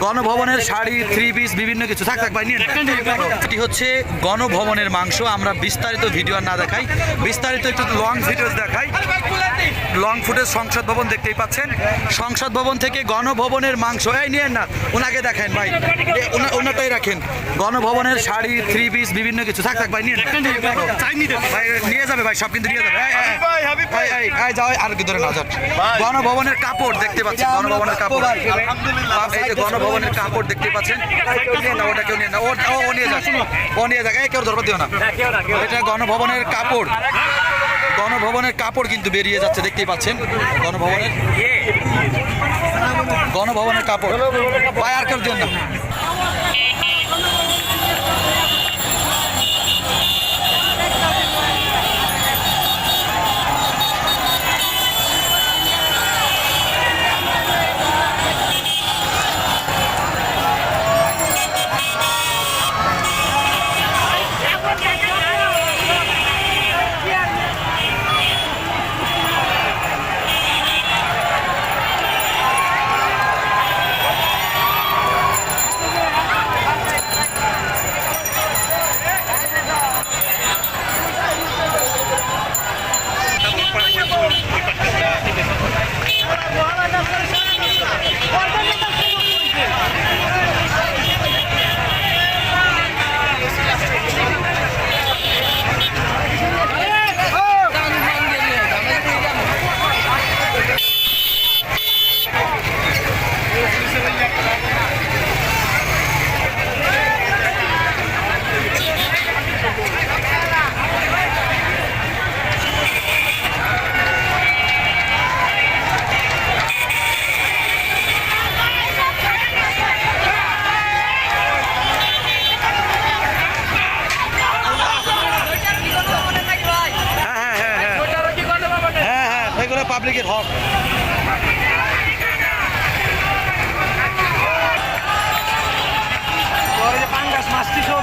গণভবনের sari, three piece, বিভিন্ন কিছু থাক ভাই নিয়ে। এটি হচ্ছে গণভবনের মাংস। আমরা বিস্তারিত ভিডিও আর না দেখাই, বিস্তারিত একটু লং ভিডিও দেখাই। লং ফুটেজ সংসদ ভবন দেখতেই পাচ্ছেন। সংসদ ভবন থেকে গণভবনের মাংস এই নিয়েন না, ওনাকে দেখেন ভাই, ওনাটাই রাখেন। গণভবনের শাড়ি, থ্রি পিস, বিভিন্ন কিছু থাক ভাই নিয়ে ভাই, নিয়ে যাবে ভাই, সব কিন্তু নিয়ে যাবে। যাও আর কি ধরে না যান। গণভবনের কাপড় দেখতে পাচ্ছেন, গণভবনের কাপড়, এই যে গণভবনের কাপড় দেখতে পাচ্ছেন। ওটা কেউ নিয়ে না, ও নিয়ে যাক, ও নিয়ে যাক, কেউ ধরবা দিও না। এটা গণভবনের কাপড়, গণভবনের কাপড় কিন্তু বেরিয়ে যাচ্ছে দেখতেই পাচ্ছেন। গণভবনের কাপড় ভাই, আর কেউ দিও না। পাবলিকের হক। পাঙ্গাস মাছটি সহ